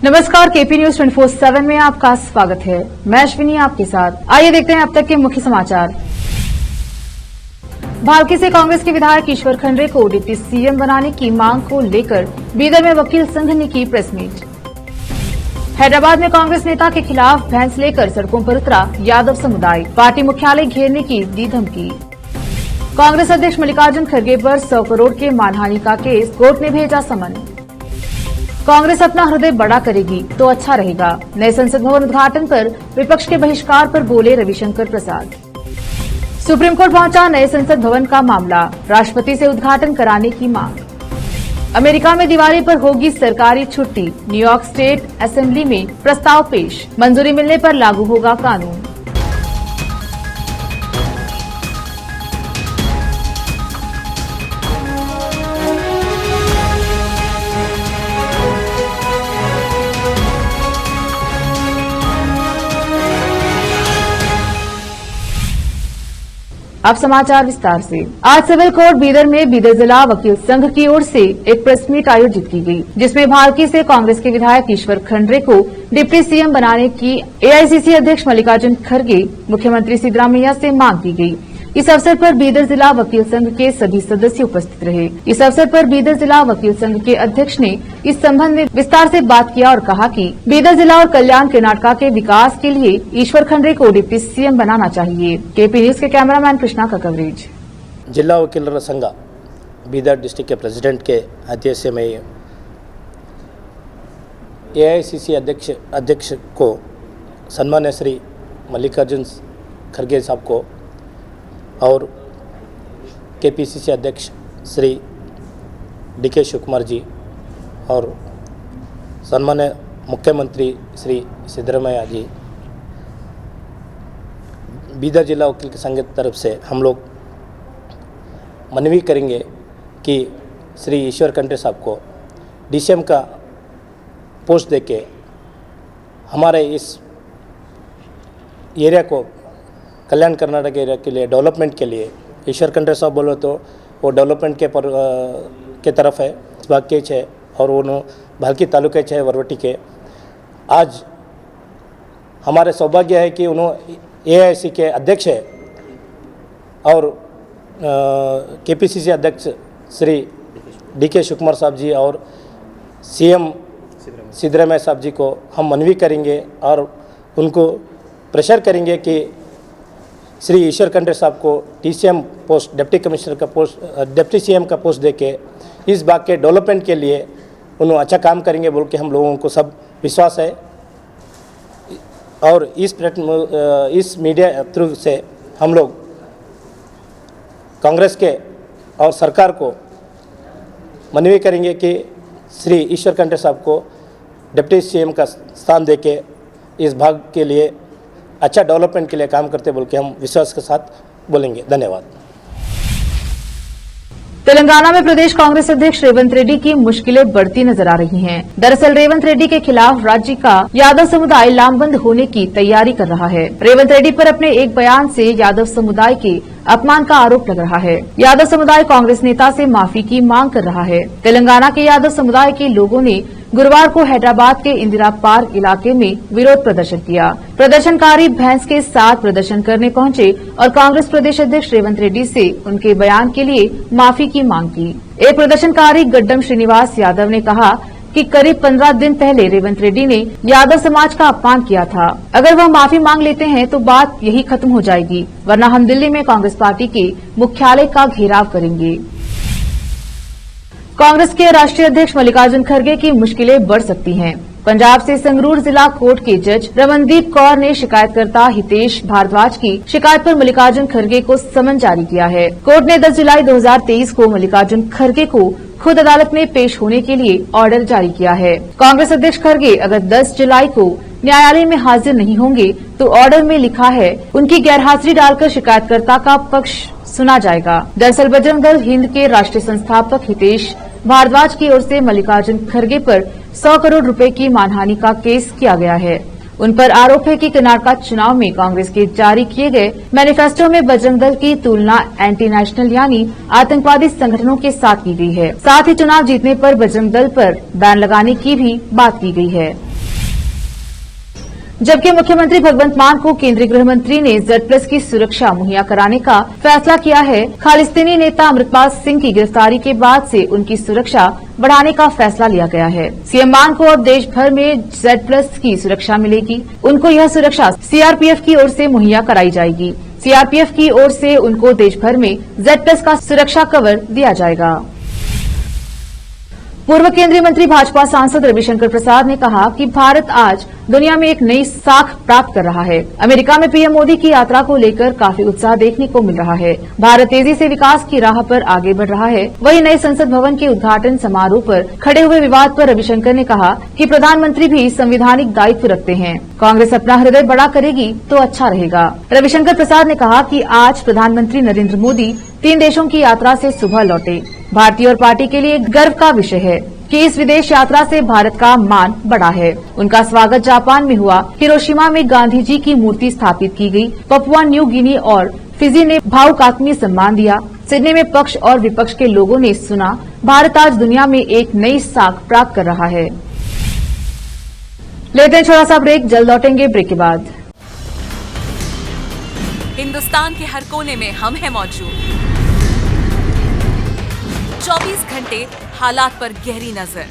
नमस्कार, KP news 24/7 में आपका स्वागत है। मैं अश्विनी आपके साथ। आइए देखते हैं अब तक के मुख्य समाचार। भालकी से कांग्रेस के विधायक ईश्वर खंडरे को डिप्टी सीएम बनाने की मांग को लेकर बीदर में वकील संघ ने की प्रेस मीट। हैदराबाद में कांग्रेस नेता के खिलाफ भैंस लेकर सड़कों पर उतरा यादव समुदाय, पार्टी मुख्यालय घेरने की दी धमकी। कांग्रेस अध्यक्ष मल्लिकार्जुन खड़गे पर 100 करोड़ के मानहानि का केस, कोर्ट ने भेजा समन। कांग्रेस अपना हृदय बड़ा करेगी तो अच्छा रहेगा, नए संसद भवन उद्घाटन पर विपक्ष के बहिष्कार पर बोले रविशंकर प्रसाद। सुप्रीम कोर्ट पहुंचा नए संसद भवन का मामला, राष्ट्रपति से उद्घाटन कराने की मांग। अमेरिका में दिवाली पर होगी सरकारी छुट्टी, न्यूयॉर्क स्टेट असेंबली में प्रस्ताव पेश, मंजूरी मिलने पर लागू होगा कानून। अब समाचार विस्तार से। आज सिविल कोर्ट बीदर में बीदर जिला वकील संघ की ओर से एक प्रेस मीट आयोजित की गई, जिसमें भालकी से कांग्रेस के विधायक ईश्वर खंडरे को डिप्टी सीएम बनाने की एआईसीसी अध्यक्ष मल्लिकार्जुन खड़गे, मुख्यमंत्री सिद्धरामैया से मांग की गई। इस अवसर पर बीदर जिला वकील संघ के सभी सदस्य उपस्थित रहे। इस अवसर पर बीदर जिला वकील संघ के अध्यक्ष ने इस संबंध में विस्तार से बात किया और कहा कि बीदर जिला और कल्याण कर्नाटका के विकास के लिए ईश्वर खंडरे को डिप्टी सीएम बनाना चाहिए। केपी न्यूज के कैमरामैन कृष्णा का कवरेज। जिला वकीलर संघ बीदर डिस्ट्रिक्ट के प्रेसिडेंट के अध्यक्ष में एआईसीसी अध्यक्ष को सम्मान्य श्री मल्लिकार्जुन खड़गे साहब को और केपीसीसी अध्यक्ष श्री डीके शिवकुमार जी और सम्मान्य मुख्यमंत्री श्री सिद्धरामैया जी, बीदर जिला वकील संघ की तरफ से हम लोग मनवी करेंगे कि श्री ईश्वर खंडरे साहब को डीसीएम का पोस्ट देके हमारे इस एरिया को, कल्याण कर्नाटक एरिया के लिए, डेवलपमेंट के लिए, ईश्वर खंडरे साहब बोलो तो वो डेवलपमेंट के तरफ है, इस भाग के है और वो भालकी तालुके है वरवटी के। आज हमारे सौभाग्य है कि उन्होंने एआईसी के अध्यक्ष है और केपीसीसी अध्यक्ष श्री डीके शिवकुमार साहब जी और सीएम सिद्धरामैया साहब जी को हम मनवी करेंगे और उनको प्रेशर करेंगे कि श्री ईश्वर खंडरे साहब को डीसीएम पोस्ट, डिप्टी कमिश्नर का पोस्ट, डिप्टी सीएम का पोस्ट देके इस बाग के डेवलपमेंट के लिए उन्होंने अच्छा काम करेंगे बोल के हम लोगों को सब विश्वास है। और इस मीडिया थ्रू से हम लोग कांग्रेस के और सरकार को मनवी करेंगे कि श्री ईश्वर खंडरे साहब को डिप्टी सीएम का स्थान देके इस भाग के लिए अच्छा डेवलपमेंट के लिए काम करते बोल के हम विश्वास के साथ बोलेंगे। धन्यवाद। तेलंगाना में प्रदेश कांग्रेस अध्यक्ष रेवंत रेड्डी की मुश्किलें बढ़ती नजर आ रही हैं। दरअसल रेवंत रेड्डी के खिलाफ राज्य का यादव समुदाय लामबंद होने की तैयारी कर रहा है। रेवंत रेड्डी पर अपने एक बयान से यादव समुदाय के अपमान का आरोप लग रहा है। यादव समुदाय कांग्रेस नेता से माफी की मांग कर रहा है। तेलंगाना के यादव समुदाय के लोगों ने गुरुवार को हैदराबाद के इंदिरा पार्क इलाके में विरोध प्रदर्शन किया। प्रदर्शनकारी भैंस के साथ प्रदर्शन करने पहुंचे और कांग्रेस प्रदेश अध्यक्ष रेवंत रेड्डी से उनके बयान के लिए माफी की मांग की। एक प्रदर्शनकारी गड्डम श्रीनिवास यादव ने कहा कि करीब 15 दिन पहले रेवंत रेड्डी ने यादव समाज का अपमान किया था। अगर वह माफी मांग लेते हैं तो बात यही खत्म हो जाएगी, वरना हम दिल्ली में कांग्रेस पार्टी के मुख्यालय का घेराव करेंगे। कांग्रेस के राष्ट्रीय अध्यक्ष मल्लिकार्जुन खड़गे की मुश्किलें बढ़ सकती हैं। पंजाब से संगरूर जिला कोर्ट के जज रमनदीप कौर ने शिकायतकर्ता हितेश भारद्वाज की शिकायत पर मल्लिकार्जुन खड़गे को समन जारी किया है। कोर्ट ने 10 जुलाई 2023 को मल्लिकार्जुन खड़गे को खुद अदालत में पेश होने के लिए ऑर्डर जारी किया है। कांग्रेस अध्यक्ष खड़गे अगर 10 जुलाई को न्यायालय में हाजिर नहीं होंगे तो ऑर्डर में लिखा है उनकी गैरहाजिरी डालकर शिकायतकर्ता का पक्ष सुना जाएगा। दरअसल बजरंग दल हिंद के राष्ट्रीय संस्थापक हितेश भारद्वाज की ओर से मल्लिकार्जुन खड़गे पर 100 करोड़ रुपए की मानहानि का केस किया गया है। उन पर आरोप है कि कर्नाटक चुनाव में कांग्रेस के जारी किए गए मैनिफेस्टो में बजरंग दल की तुलना एंटी नेशनल यानी आतंकवादी संगठनों के साथ की गई है। साथ ही चुनाव जीतने पर बजरंग दल पर बैन लगाने की भी बात की गई है। जबकि मुख्यमंत्री भगवंत मान को केंद्रीय गृह मंत्री ने Z+ की सुरक्षा मुहैया कराने का फैसला किया है। खालिस्तानी नेता अमृतपाल सिंह की गिरफ्तारी के बाद से उनकी सुरक्षा बढ़ाने का फैसला लिया गया है। सीएम मान को अब देश भर में Z+ की सुरक्षा मिलेगी। उनको यह सुरक्षा CRPF की ओर से मुहैया कराई जाएगी। CRPF की ओर से उनको देश भर में Z+ का सुरक्षा कवर दिया जाएगा। पूर्व केंद्रीय मंत्री भाजपा सांसद रविशंकर प्रसाद ने कहा कि भारत आज दुनिया में एक नई साख प्राप्त कर रहा है। अमेरिका में पीएम मोदी की यात्रा को लेकर काफी उत्साह देखने को मिल रहा है। भारत तेजी से विकास की राह पर आगे बढ़ रहा है। वहीं नए संसद भवन के उद्घाटन समारोह पर खड़े हुए विवाद पर रविशंकर ने कहा कि प्रधानमंत्री भी संवैधानिक दायित्व रखते हैं। कांग्रेस अपना हृदय बड़ा करेगी तो अच्छा रहेगा। रविशंकर प्रसाद ने कहा कि आज प्रधानमंत्री नरेंद्र मोदी 3 देशों की यात्रा से सुबह लौटे। भारतीय और पार्टी के लिए गर्व का विषय है कि इस विदेश यात्रा से भारत का मान बढ़ा है। उनका स्वागत जापान में हुआ। हिरोशिमा में गांधी जी की मूर्ति स्थापित की गई। पपुआ न्यू गिनी और फिजी ने भावुक आत्मीय सम्मान दिया। सिडनी में पक्ष और विपक्ष के लोगों ने सुना। भारत आज दुनिया में एक नई साख प्राप्त कर रहा है। लेते हैं छोटा सा ब्रेक, जल्द लौटेंगे ब्रेक के बाद। हिंदुस्तान के हर कोने में हम हैं मौजूद। 24 घंटे हालात पर गहरी नजर,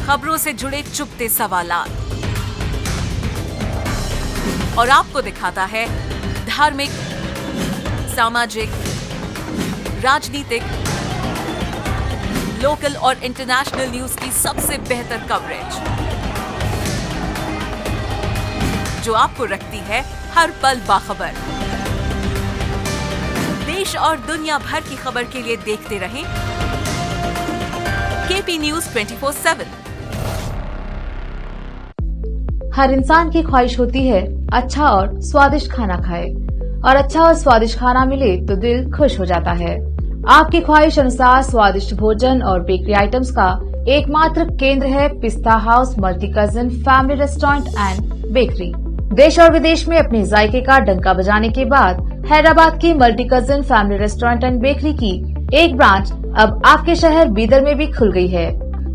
खबरों से जुड़े चुपते सवालात और आपको दिखाता है धार्मिक, सामाजिक, राजनीतिक, लोकल और इंटरनेशनल न्यूज की सबसे बेहतर कवरेज जो आपको रखती है हर पल बाखबर। देश और दुनिया भर की खबर के लिए देखते रहें KP News 24/7। हर इंसान की ख्वाहिश होती है अच्छा और स्वादिष्ट खाना खाए, और अच्छा और स्वादिष्ट खाना मिले तो दिल खुश हो जाता है। आपकी ख्वाहिश अनुसार स्वादिष्ट भोजन और बेकरी आइटम्स का एकमात्र केंद्र है पिस्ता house multi cousin family restaurant and bakery. देश और विदेश में अपने जायके का डंका बजाने के बाद हैदराबाद की multi cousin family restaurant and bakery की एक ब्रांच अब आपके शहर बीदर में भी खुल गई है।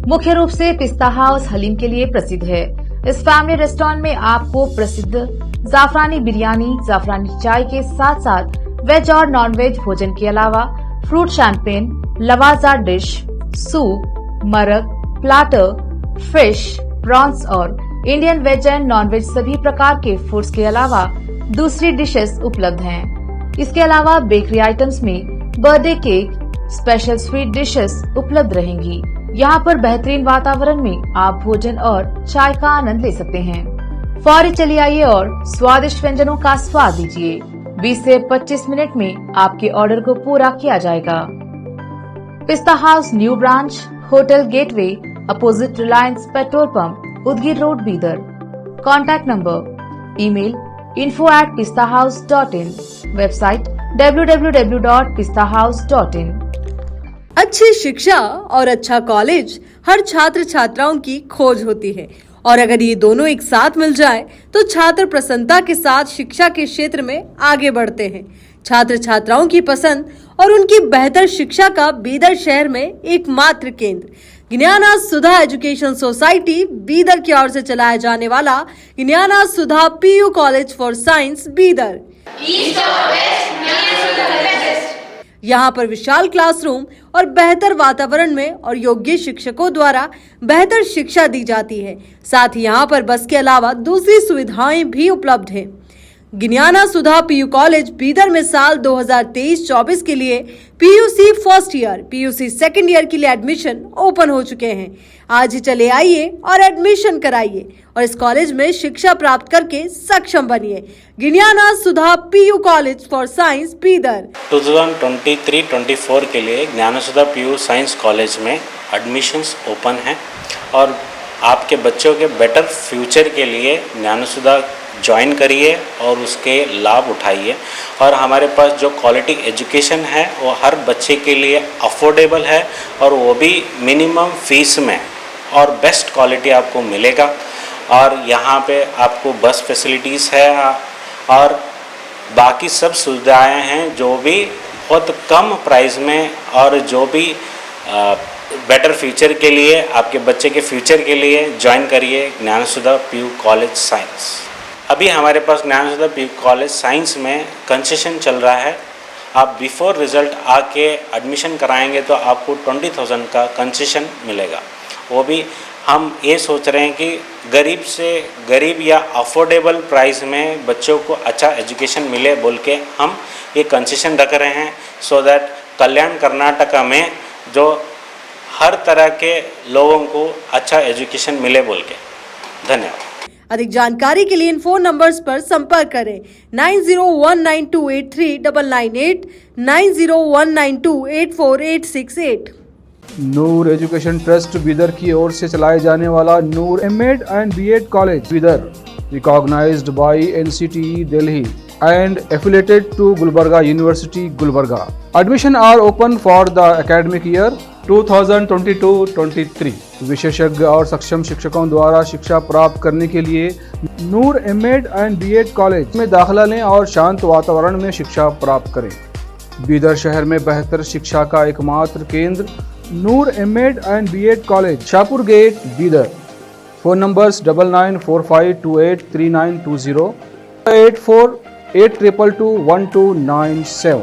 मुख्य रूप से पिस्ता हाउस हलीम के लिए प्रसिद्ध है। इस फैमिली रेस्टोरेंट में आपको प्रसिद्ध जाफरानी बिरयानी, जाफरानी चाय के साथ साथ वेज और नॉन वेज भोजन के अलावा फ्रूट शैंपेन, लवाजा डिश, सूप, मरक, प्लाटर, फिश, प्रॉन्स और Indian veg and non veg सभी प्रकार के फूड्स के अलावा दूसरी डिशेस उपलब्ध हैं। इसके अलावा बेकरी आइटम्स में birthday cake, special sweet dishes उपलब्ध रहेंगी। यहाँ पर बेहतरीन वातावरण में आप भोजन और चाय का आनंद ले सकते हैं। फौरी चलिए आइए और स्वादिष्ट व्यंजनों का स्वाद लीजिए। 20 से 25 मिनट में आपके ऑर्डर को पूरा किया जाएगा। पिस्ता house new branch, hotel gateway, opposite Reliance petrol pump, Udgir road, Bidar. Contact number, email info@pistahouse.in, website www.pistahouse.in। अच्छी शिक्षा और अच्छा कॉलेज हर छात्र छात्राओं की खोज होती है, और अगर ये दोनों एक साथ मिल जाए तो छात्र प्रसन्नता के साथ शिक्षा के क्षेत्र में आगे बढ़ते हैं। छात्र छात्राओं की पसंद और उनकी बेहतर शिक्षा का बीदर शहर में एकमात्र केंद्र ज्ञाना सुधा एजुकेशन सोसाइटी बीदर की ओर से चलाया जाने वाला ज्ञाना सुधा PU college for science Bidar. यहाँ पर विशाल क्लासरूम और बेहतर वातावरण में और योग्य शिक्षकों द्वारा बेहतर शिक्षा दी जाती है। साथ ही यहाँ पर बस के अलावा दूसरी सुविधाएं भी उपलब्ध हैं। ज्ञाना सुधा PU कॉलेज बीदर में साल 2023-24 के लिए PUC first year, PUC second year के लिए एडमिशन ओपन हो चुके हैं। आज ही चले आइए और एडमिशन कराइए और इस कॉलेज में शिक्षा प्राप्त करके सक्षम बनिए। ज्ञाना सुधा PU college for science Bidar. 2023-24 के लिए ज्ञाना सुधा PU साइंस कॉलेज में एडमिशन्स ओपन हैं और आपके बच्चों के बेटर फ्यूचर के लिए ज्ञाना सुधा ज्वाइन करिए और उसके लाभ उठाइए। और हमारे पास जो क्वालिटी एजुकेशन है वो हर बच्चे के लिए अफोर्डेबल है और वो भी मिनिमम फीस में और बेस्ट क्वालिटी आपको मिलेगा। और यहाँ पे आपको बस फैसिलिटीज़ है और बाकी सब सुविधाएं हैं जो भी बहुत कम प्राइस में और जो भी बेटर फ्यूचर के लिए, आपके बच्चे के फ्यूचर के लिए ज्वाइन करिए ज्ञानसुधा पीयू कॉलेज साइंस। अभी हमारे पास ज्ञानसुधा पीयू कॉलेज साइंस में कंसेशन चल रहा है। आप बिफोर रिज़ल्ट आके एडमिशन कराएंगे तो आपको 20,000 का कंसेशन मिलेगा। वो भी हम ये सोच रहे हैं कि गरीब से गरीब या अफोर्डेबल प्राइस में बच्चों को अच्छा एजुकेशन मिले बोल के हम ये कंसेशन रख रहे हैं, सो दैट कल्याण कर्नाटका में जो हर तरह के लोगों को अच्छा एजुकेशन मिले बोल के। धन्यवाद। अधिक जानकारी के लिए इन फोन नंबर्स पर संपर्क करें 9019283998, 9019284868। नूर एजुकेशन ट्रस्ट बीदर की ओर से चलाए जाने वाला Noor MEd and BEd college Bidar, recognised by NCTE Delhi and affiliated to Gulbarga University, Gulbarga. Admission are open for the academic year 2022-23. विशेषज्ञ और सक्षम शिक्षकों द्वारा शिक्षा प्राप्त करने के लिए नूर एमएड एंड बीएड कॉलेज में दाखिला लें और शांत वातावरण में शिक्षा प्राप्त करें। बीदर शहर में बेहतर शिक्षा का एकमात्र केंद्र Noor MEd and BEd college, Shahpur gate, Bidar. Phone numbers 9945283920, 8482221297।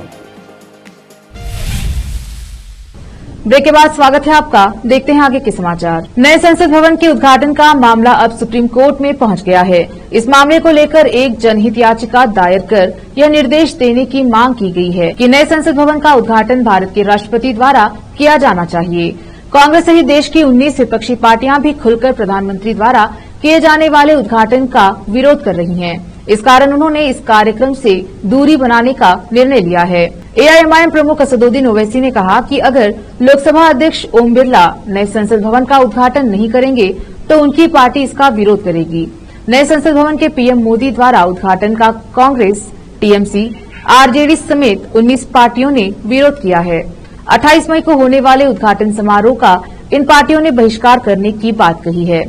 Break के बाद स्वागत है आपका। देखते हैं आगे के समाचार। नए संसद भवन के उद्घाटन का मामला अब सुप्रीम कोर्ट में पहुंच गया है। इस मामले को लेकर एक जनहित याचिका दायर कर यह निर्देश देने की मांग की गई है कि नए संसद भवन का उद्घाटन भारत के राष्ट्रपति द्वारा किया जाना चाहिए। कांग्रेस सहित देश की 19 विपक्षी पार्टियां भी खुलकर प्रधानमंत्री द्वारा किए जाने वाले उद्घाटन का विरोध कर रही हैं। इस कारण उन्होंने इस कार्यक्रम से दूरी बनाने का निर्णय लिया है। एआईएमआईएम प्रमुख असदुद्दीन ओवैसी ने कहा कि अगर लोकसभा अध्यक्ष ओम बिरला नए संसद भवन का उद्घाटन नहीं करेंगे तो उनकी पार्टी इसका विरोध करेगी। नए संसद भवन के पीएम मोदी द्वारा उद्घाटन का कांग्रेस, टीएमसी, आरजेडी समेत 19 पार्टियों ने विरोध किया है। 28 मई को होने वाले उद्घाटन समारोह का इन पार्टियों ने बहिष्कार करने की बात कही है।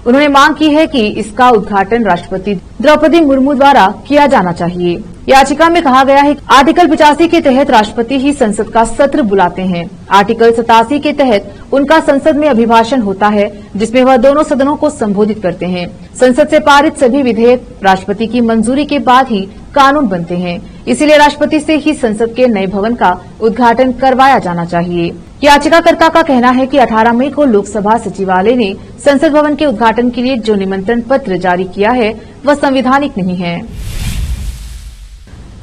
उन्होंने मांग की है कि इसका उद्घाटन राष्ट्रपति द्रौपदी मुर्मू द्वारा किया जाना चाहिए। याचिका में कहा गया है कि आर्टिकल 85 के तहत राष्ट्रपति ही संसद का सत्र बुलाते हैं। आर्टिकल 87 के तहत उनका संसद में अभिभाषण होता है, जिसमें वह दोनों सदनों को संबोधित करते हैं। संसद से पारित सभी विधेयक राष्ट्रपति की मंजूरी के बाद ही कानून बनते हैं। इसीलिए राष्ट्रपति से ही संसद के नए भवन का उद्घाटन करवाया जाना चाहिए। याचिकाकर्ता का कहना है कि 18 मई को लोकसभा सचिवालय ने संसद भवन के उद्घाटन के लिए जो निमंत्रण पत्र जारी किया है वह संवैधानिक नहीं है।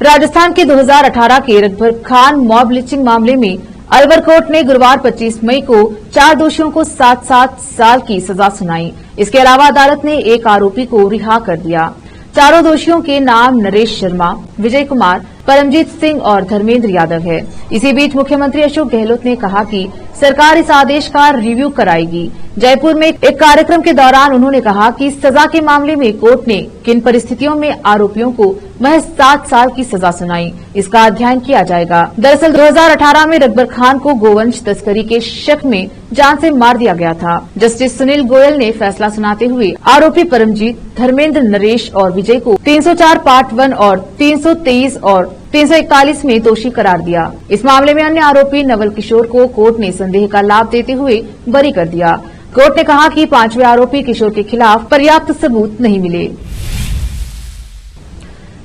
राजस्थान के 2018 के रघुबर खान मॉब लिंचिंग मामले में अलवर कोर्ट ने गुरुवार 25 मई को 4 दोषियों को 7-7 साल की सजा सुनाई। इसके अलावा अदालत ने एक आरोपी को रिहा कर दिया। चारों दोषियों के नाम नरेश शर्मा, विजय कुमार, परमजीत सिंह और धर्मेंद्र यादव है। इसी बीच मुख्यमंत्री अशोक गहलोत ने कहा कि सरकार इस आदेश का रिव्यू कराएगी। जयपुर में एक कार्यक्रम के दौरान उन्होंने कहा कि सजा के मामले में कोर्ट ने किन परिस्थितियों में आरोपियों को महज 7 साल की सजा सुनाई, इसका अध्ययन किया जाएगा। दरअसल 2018 में रघुबर खान को गोवंश तस्करी के शक में जान से मार दिया गया था। जस्टिस सुनील गोयल ने फैसला सुनाते हुए आरोपी परमजीत, धर्मेंद्र, नरेश और विजय को 304 पार्ट 1 और 323 और 341 में दोषी करार दिया। इस मामले में अन्य आरोपी नवल किशोर को कोर्ट ने संदेह का लाभ देते हुए बरी कर दिया। कोर्ट ने कहा कि 5वें आरोपी किशोर के खिलाफ पर्याप्त सबूत नहीं मिले।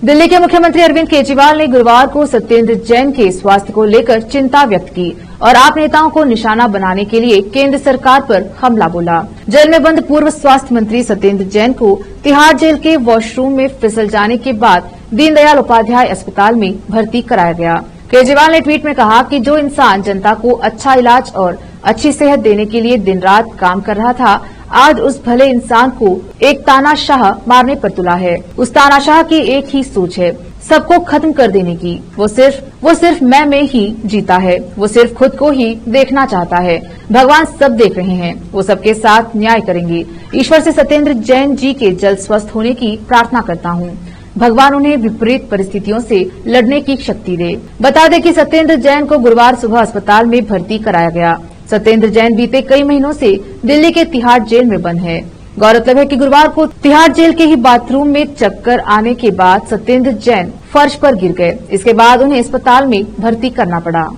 दिल्ली के मुख्यमंत्री अरविंद केजरीवाल ने गुरुवार को सत्येंद्र जैन के स्वास्थ्य को लेकर चिंता व्यक्त की और आप नेताओं को निशाना बनाने के लिए केंद्र सरकार पर हमला बोला। जेल में बंद पूर्व स्वास्थ्य मंत्री सत्येंद्र जैन को तिहाड़ जेल के वॉशरूम में फिसल जाने के बाद दीनदयाल उपाध्याय अस्पताल में भर्ती कराया गया। केजरीवाल ने ट्वीट में कहा कि जो इंसान जनता को अच्छा इलाज और अच्छी सेहत देने के लिए दिन रात काम कर रहा था, आज उस भले इंसान को एक तानाशाह मारने पर तुला है। उस तानाशाह की एक ही सोच है, सबको खत्म कर देने की। वो सिर्फ मैं में ही जीता है। वो सिर्फ खुद को ही देखना चाहता है। भगवान सब देख रहे हैं, वो सबके साथ न्याय करेंगे। ईश्वर से सत्येंद्र जैन जी के जल्द स्वस्थ होने की प्रार्थना करता हूँ। भगवान उन्हें विपरीत परिस्थितियों से लड़ने की शक्ति दे। बता दें कि सत्येंद्र जैन को गुरुवार सुबह अस्पताल में भर्ती कराया गया। सत्येंद्र जैन बीते कई महीनों से दिल्ली के तिहाड़ जेल में बंद है। गौरतलब है कि गुरुवार को तिहाड़ जेल के ही बाथरूम में चक्कर आने के बाद सत्येंद्र जैन फर्श पर गिर गए। इसके बाद उन्हें अस्पताल में भर्ती करना पड़ा।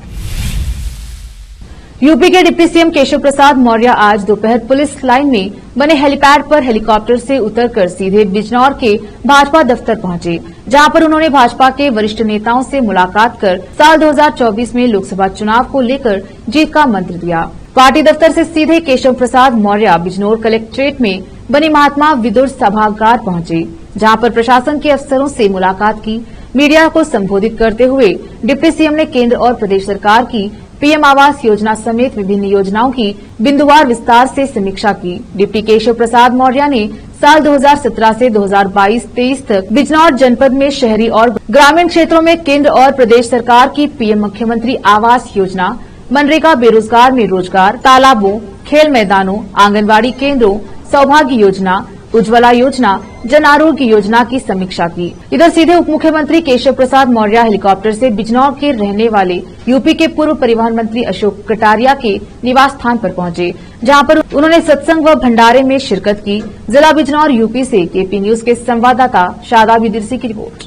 यूपी के डिप्टी सीएम केशव प्रसाद मौर्य आज दोपहर पुलिस लाइन में बने हेलीपैड पर हेलीकॉप्टर से उतरकर सीधे बिजनौर के भाजपा दफ्तर पहुंचे, जहां पर उन्होंने भाजपा के वरिष्ठ नेताओं से मुलाकात कर साल 2024 में लोकसभा चुनाव को लेकर जीत का मंत्र दिया। पार्टी दफ्तर से सीधे केशव प्रसाद मौर्य बिजनौर कलेक्ट्रेट में बनी महात्मा विदुर सभागार पहुंचे, जहां पर प्रशासन के अफसरों से मुलाकात की। मीडिया को संबोधित करते हुए डिप्टी सीएम ने केंद्र और प्रदेश सरकार की पीएम आवास योजना समेत विभिन्न योजनाओं की बिंदुवार विस्तार से समीक्षा की। डिप्टी केशव प्रसाद मौर्य ने साल 2017 से 2022-23 तक बिजनौर जनपद में शहरी और ग्रामीण क्षेत्रों में केंद्र और प्रदेश सरकार की पीएम मुख्यमंत्री आवास योजना, मनरेगा बेरोजगार में रोजगार, तालाबों, खेल मैदानों, आंगनबाड़ी केंद्रों, सौभाग्य योजना, उज्ज्वला योजना, जन आरोग्य योजना की समीक्षा की। इधर सीधे उप मुख्यमंत्री केशव प्रसाद मौर्य हेलीकॉप्टर से बिजनौर के रहने वाले यूपी के पूर्व परिवहन मंत्री अशोक कटारिया के निवास स्थान पर पहुंचे, जहां पर उन्होंने सत्संग व भंडारे में शिरकत की। जिला बिजनौर यूपी से केपी न्यूज के संवाददाता शादाब इदरसी की रिपोर्ट।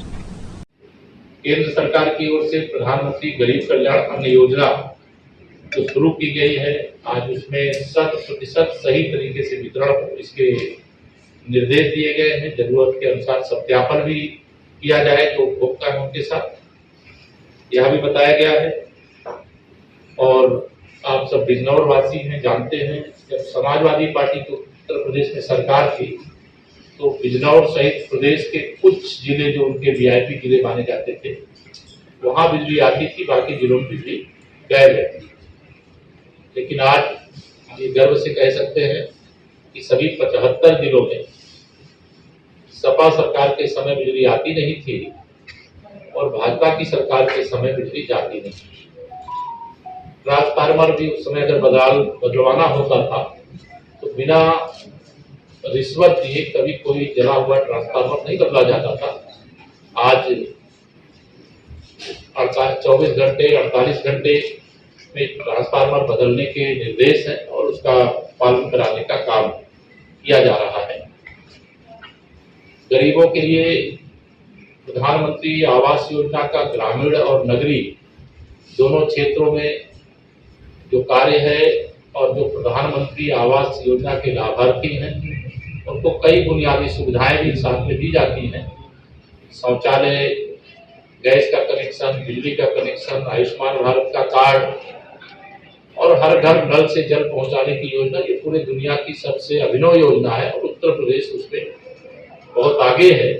केंद्र सरकार की ओर से प्रधानमंत्री गरीब कल्याण अन्न योजना जो शुरू की गई है, आज उसमें 100% सही तरीके से वितरण हो, इसके निर्देश दिए गए हैं। जरूरत के अनुसार सत्यापन भी किया जाए तो उपभोक्ता है उनके साथ, यह भी बताया गया है। और आप सब बिजनौर वासी हैं, जानते हैं जब समाजवादी पार्टी की उत्तर प्रदेश में सरकार थी तो बिजनौर सहित प्रदेश के कुछ जिले जो उनके वीआईपी जिले माने जाते थे वहां बिजली आती थी, बाकी जिलों में बिजली गायब रहती थी। लेकिन आज हम ये गर्व से कह सकते हैं कि सभी 75 जिलों में सपा सरकार के समय बिजली आती नहीं थी और भाजपा की सरकार के समय बिजली जाती नहीं थी। ट्रांसफार्मर भी उस समय अगर बदलवाना होता था तो बिना रिश्वत दिए कभी कोई जला हुआ ट्रांसफार्मर नहीं बदला जाता था। आज 24 घंटे 48 घंटे में ट्रांसफार्मर बदलने के निर्देश हैं और उसका पालन कराने का काम किया जा रहा है। गरीबों के लिए प्रधानमंत्री आवास योजना का ग्रामीण और नगरीय दोनों क्षेत्रों में जो कार्य है और जो प्रधानमंत्री आवास योजना के लाभार्थी हैं उनको कई बुनियादी सुविधाएं भी साथ में दी जाती हैं। शौचालय, गैस का कनेक्शन, बिजली का कनेक्शन, आयुष्मान भारत का कार्ड और हर घर नल से जल पहुंचाने की योजना, ये पूरे दुनिया की सबसे अभिनव योजना है और उत्तर प्रदेश उसमें बहुत आगे है।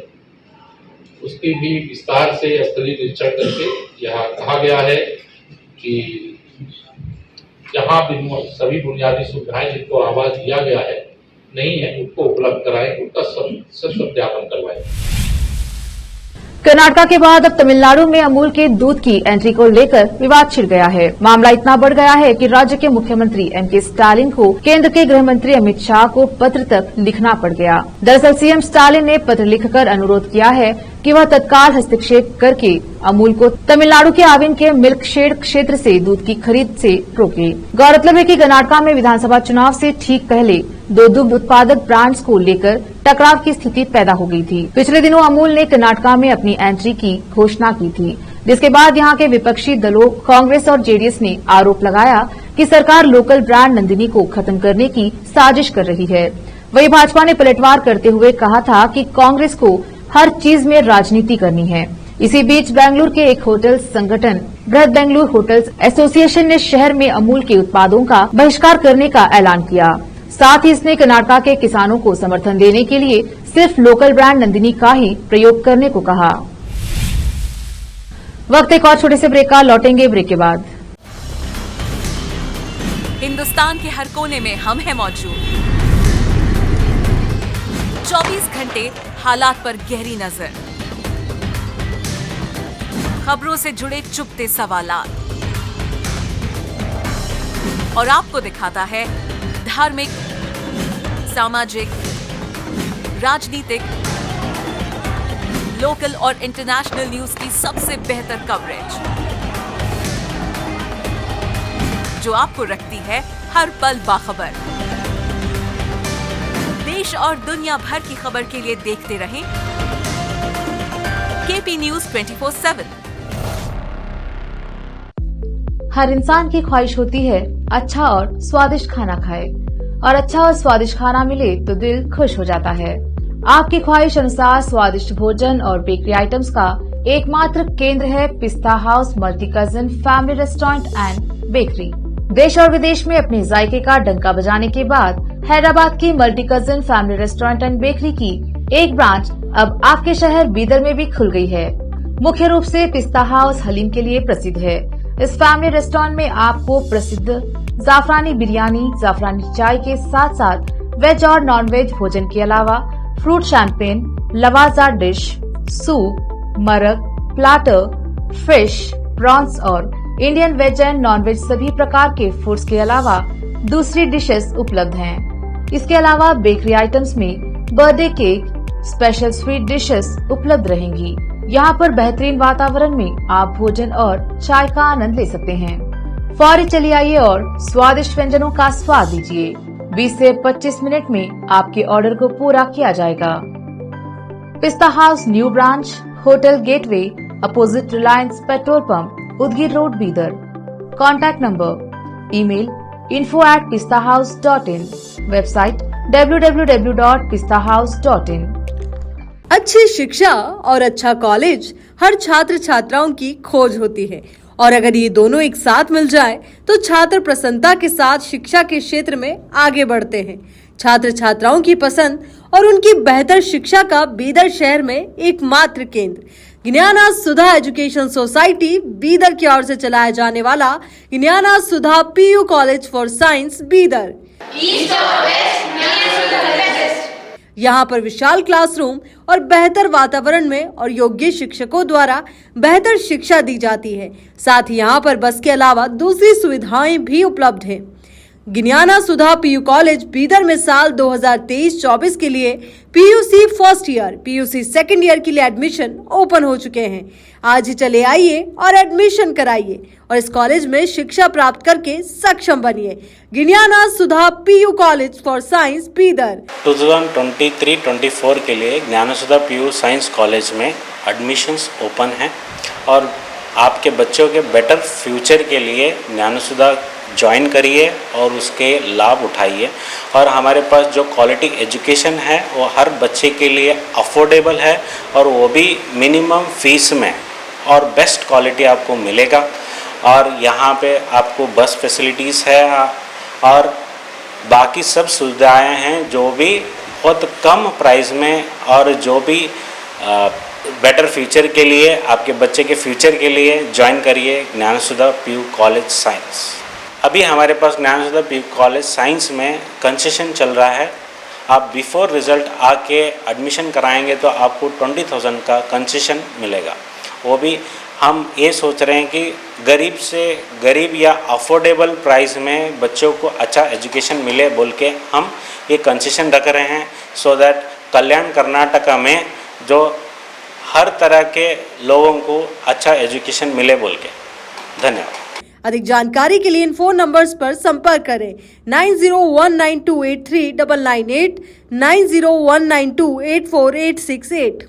उसकी भी विस्तार से स्थलीय निरीक्षण करके यहाँ कहा गया है कि जहाँ भी सभी बुनियादी सुविधाएं जिनको आवाज दिया गया है नहीं है उनको उपलब्ध कराएं, उनका सत्यापन करवाएं। कर्नाटक के बाद अब तमिलनाडु में अमूल के दूध की एंट्री को लेकर विवाद छिड़ गया है। मामला इतना बढ़ गया है कि राज्य के मुख्यमंत्री एमके स्टालिन को केंद्र के गृह मंत्री अमित शाह को पत्र तक लिखना पड़ गया। दरअसल सीएम स्टालिन ने पत्र लिखकर अनुरोध किया है कि वह तत्काल हस्तक्षेप करके अमूल को तमिलनाडु के आविन के मिल्कशेड क्षेत्र से दूध की खरीद से रोके। गौरतलब है कि कर्नाटक में विधानसभा चुनाव से ठीक पहले दो दुग्ध उत्पादक ब्रांड्स को लेकर टकराव की स्थिति पैदा हो गई थी। पिछले दिनों अमूल ने कर्नाटक में अपनी एंट्री की घोषणा की थी, जिसके बाद यहां के विपक्षी दलों कांग्रेस और जेडीएस ने आरोप लगाया कि सरकार लोकल ब्रांड नंदिनी को खत्म करने की साजिश कर रही है। वहीं भाजपा ने पलटवार करते हुए कहा था कि कांग्रेस को हर चीज में राजनीति करनी है। इसी बीच बेंगलुरु के एक होटल संगठन बृहद बेंगलुरु होटल्स एसोसिएशन ने शहर में अमूल के उत्पादों का बहिष्कार करने का ऐलान किया। साथ ही इसने कर्नाटक के किसानों को समर्थन देने के लिए सिर्फ लोकल ब्रांड नंदिनी का ही प्रयोग करने को कहा। वक्त एक और छोटे से ब्रेक का, लौटेंगे ब्रेक के बाद। हिंदुस्तान के हर कोने में हम हैं मौजूद। 24 घंटे हालात पर गहरी नजर, खबरों से जुड़े चुपते सवालात और आपको दिखाता है धार्मिक, सामाजिक, राजनीतिक, लोकल और इंटरनेशनल न्यूज की सबसे बेहतर कवरेज जो आपको रखती है हर पल बाखबर। देश और दुनिया भर की खबर के लिए देखते रहें केपी न्यूज 24/7। हर इंसान की ख्वाहिश होती है अच्छा और स्वादिष्ट खाना खाए। और अच्छा और स्वादिष्ट खाना मिले तो दिल खुश हो जाता है। आपकी ख्वाहिश अनुसार स्वादिष्ट भोजन और बेकरी आइटम्स का एकमात्र केंद्र है पिस्ता house multi cousin family restaurant and bakery. देश और विदेश में अपने जायके का डंका बजाने के बाद हैदराबाद की multi cousin family restaurant and bakery की एक ब्रांच अब आपके शहर बीदर में भी खुल गई है। मुख्य रूप से पिस्ता हाउस हलीम के लिए प्रसिद्ध है। इस फैमिली रेस्टोरेंट में आपको प्रसिद्ध जाफरानी बिरयानी, जाफरानी चाय के साथ साथ वेज और नॉन वेज भोजन के अलावा फ्रूट शैंपेन, लवाजा डिश, सूप, मरक, प्लाटर, फिश, प्रॉन्स और Indian veg and non veg सभी प्रकार के फूड्स के अलावा दूसरी डिशेस उपलब्ध हैं। इसके अलावा बेकरी आइटम्स में birthday cake, special sweet dishes उपलब्ध रहेंगी। यहाँ पर बेहतरीन वातावरण में आप भोजन और चाय का आनंद ले सकते हैं। फौरी चलिए आइए और स्वादिष्ट व्यंजनों का स्वाद लीजिए। 20 से 25 मिनट में आपके ऑर्डर को पूरा किया जाएगा। पिस्ता house new branch, hotel gateway, opposite Reliance petrol pump, Udgir road, Bidar. Contact number, email info@pistahouse.in, website www.pistahouse.in। अच्छी शिक्षा और अच्छा कॉलेज हर छात्र छात्राओं की खोज होती है, और अगर ये दोनों एक साथ मिल जाए तो छात्र प्रसन्नता के साथ शिक्षा के क्षेत्र में आगे बढ़ते हैं। छात्र छात्राओं की पसंद और उनकी बेहतर शिक्षा का बीदर शहर में एकमात्र केंद्र ज्ञाना सुधा एजुकेशन सोसाइटी बीदर की ओर से चलाया जाने वाला Gnana Sudha PU college for science Bidar. यहाँ पर विशाल क्लासरूम और बेहतर वातावरण में और योग्य शिक्षकों द्वारा बेहतर शिक्षा दी जाती है। साथ ही यहाँ पर बस के अलावा दूसरी सुविधाएं भी उपलब्ध हैं। ज्ञाना सुधा पीयू कॉलेज बीदर में साल 2023-24 के लिए PUC first year, PUC second year के लिए एडमिशन ओपन हो चुके हैं। आज ही चले आइए और एडमिशन कराइए और इस कॉलेज में शिक्षा प्राप्त करके सक्षम बनिए। Gnana Sudha PU college for science Bidar. 2023-24 के लिए Gnana Sudha PU science college में एडमिशन्स ओपन हैं और आपके बच्चों के बेटर फ्यूचर के लिए ज्ञाना सुधा ज्वाइन करिए और उसके लाभ उठाइए। और हमारे पास जो क्वालिटी एजुकेशन है वो हर बच्चे के लिए अफोर्डेबल है और वो भी मिनिमम फीस में और बेस्ट क्वालिटी आपको मिलेगा। और यहाँ पे आपको बस फैसिलिटीज़ है और बाकी सब सुविधाएं हैं जो भी बहुत कम प्राइस में और जो भी बेटर फ्यूचर के लिए आपके बच्चे के फ्यूचर के लिए ज्वाइन करिए ज्ञाना सुधा पीयू कॉलेज साइंस। अभी हमारे पास ज्ञाना सुधा पीयू कॉलेज साइंस में कंसेशन चल रहा है। आप बिफोर रिज़ल्ट आके एडमिशन कराएंगे तो आपको 20,000 का कंसेशन मिलेगा। वो भी हम ये सोच रहे हैं कि गरीब से गरीब या अफोर्डेबल प्राइस में बच्चों को अच्छा एजुकेशन मिले बोल के हम ये कंसेशन रख रहे हैं, सो दैट कल्याण कर्नाटका में जो हर तरह के लोगों को अच्छा एजुकेशन मिले बोल के। धन्यवाद। अधिक जानकारी के लिए इन फोन नंबर्स पर संपर्क करें 9019283998, 9019284868।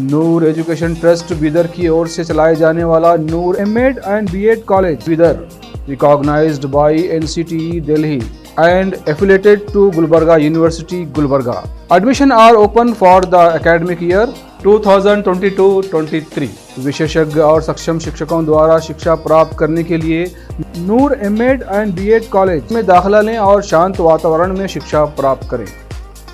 नूर एजुकेशन ट्रस्ट बीदर की ओर से चलाए जाने वाला Noor MEd and BEd college Bidar, recognised by NCTE Delhi and affiliated to Gulbarga University, Gulbarga. Admission are open for the academic year 2022-23. विशेषज्ञ और सक्षम शिक्षकों द्वारा शिक्षा प्राप्त करने के लिए नूर एमएड एंड बीएड कॉलेज में दाखिला लें और शांत वातावरण में शिक्षा प्राप्त करें।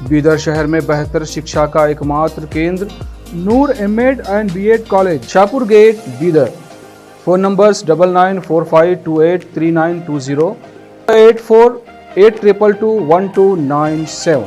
बीदर शहर में बेहतर शिक्षा का एकमात्र केंद्र Noor MEd and BEd college, Shahpur gate, Bidar. Phone numbers 9945283920, 8482221297।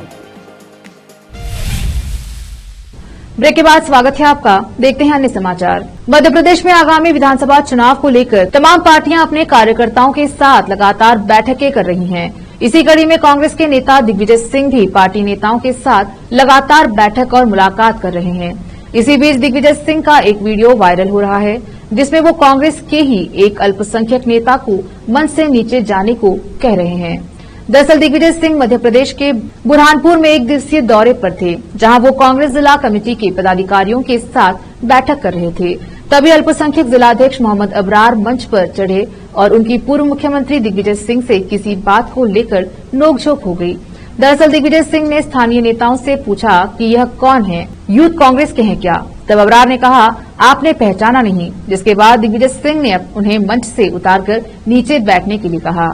Break के बाद स्वागत है आपका। देखते हैं अन्य समाचार। मध्य प्रदेश में आगामी विधानसभा चुनाव को लेकर तमाम पार्टियां अपने कार्यकर्ताओं के साथ लगातार बैठकें कर रही हैं। इसी कड़ी में कांग्रेस के नेता दिग्विजय सिंह भी पार्टी नेताओं के साथ लगातार बैठक और मुलाकात कर रहे हैं। इसी बीच दिग्विजय सिंह का एक वीडियो वायरल हो रहा है, जिसमें वो कांग्रेस के ही एक अल्पसंख्यक नेता को मंच से नीचे जाने को कह रहे हैं। दरअसल दिग्विजय सिंह मध्य प्रदेश के बुरहानपुर में एक दिवसीय दौरे पर थे, जहां वो कांग्रेस जिला कमेटी के पदाधिकारियों के साथ बैठक कर रहे थे। तभी अल्पसंख्यक जिलाध्यक्ष मोहम्मद अबरार मंच पर चढ़े और उनकी पूर्व मुख्यमंत्री दिग्विजय सिंह से किसी बात को लेकर नोकझोंक हो गई। दरअसल दिग्विजय सिंह ने स्थानीय नेताओं से पूछा कि यह कौन है, यूथ कांग्रेस के हैं क्या? तब अबरार ने कहा, आपने पहचाना नहीं, जिसके बाद दिग्विजय सिंह ने उन्हें मंच से उतारकर नीचे बैठने के लिए कहा।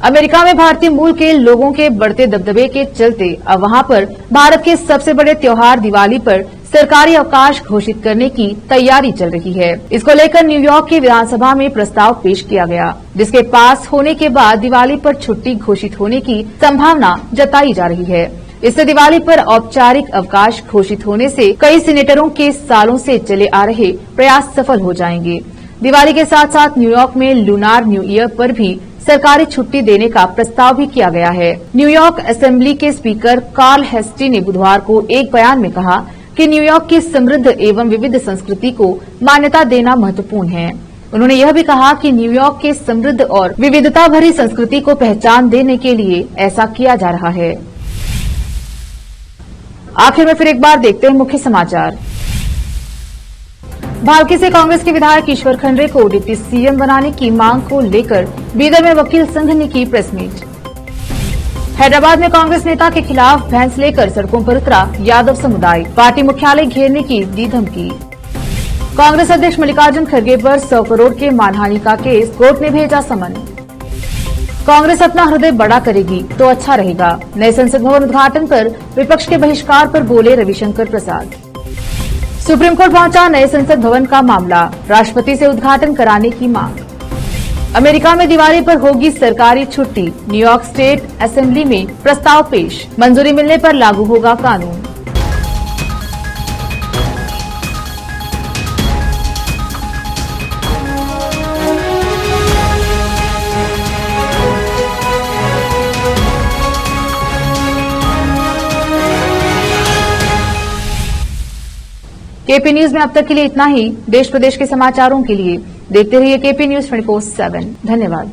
अमेरिका में भारतीय मूल के लोगों के बढ़ते दबदबे के चलते अब वहां पर भारत के सबसे बड़े त्योहार दिवाली पर सरकारी अवकाश घोषित करने की तैयारी चल रही है। इसको लेकर न्यूयॉर्क की विधानसभा में प्रस्ताव पेश किया गया, जिसके पास होने के बाद दिवाली पर छुट्टी घोषित होने की संभावना जताई जा रही है। इससे दिवाली पर औपचारिक अवकाश घोषित होने से कई सीनेटरों के सालों से चले आ रहे प्रयास सफल हो जाएंगे। दिवाली के साथ साथ न्यूयॉर्क में लूनार न्यू ईयर पर भी सरकारी छुट्टी देने का प्रस्ताव भी किया गया है। न्यूयॉर्क असेंबली के स्पीकर कार्ल हेस्टी ने बुधवार को एक बयान में कहा कि न्यूयॉर्क की समृद्ध एवं विविध संस्कृति को मान्यता देना महत्वपूर्ण है। उन्होंने यह भी कहा कि न्यूयॉर्क के समृद्ध और विविधता भरी संस्कृति को पहचान देने के लिए ऐसा किया जा रहा है। आखिर में फिर एक बार देखते हैं मुख्य समाचार। भालकी से कांग्रेस के विधायक ईश्वर खंडरे को डिप्टी सीएम बनाने की मांग को लेकर बीदर में वकील संघ ने की प्रेस मीट। हैदराबाद में कांग्रेस नेता के खिलाफ भैंस लेकर सड़कों पर उतरा यादव समुदाय, पार्टी मुख्यालय घेरने की दी धमकी। कांग्रेस अध्यक्ष मल्लिकार्जुन खड़गे पर 100 करोड़ के मानहानि का केस, कोर्ट ने भेजा समन। कांग्रेस अपना हृदय बड़ा करेगी तो अच्छा रहेगा, नए संसद भवन उद्घाटन पर विपक्ष के बहिष्कार पर बोले रविशंकर प्रसाद। सुप्रीम कोर्ट पहुंचा नए संसद भवन का मामला, राष्ट्रपति से उद्घाटन कराने की मांग। अमेरिका में दिवाली पर होगी सरकारी छुट्टी, न्यूयॉर्क स्टेट असेंबली में प्रस्ताव पेश, मंजूरी मिलने पर लागू होगा कानून। केपी न्यूज में अब तक के लिए इतना ही। देश प्रदेश के समाचारों के लिए देखते रहिए केपी न्यूज 24/7। धन्यवाद।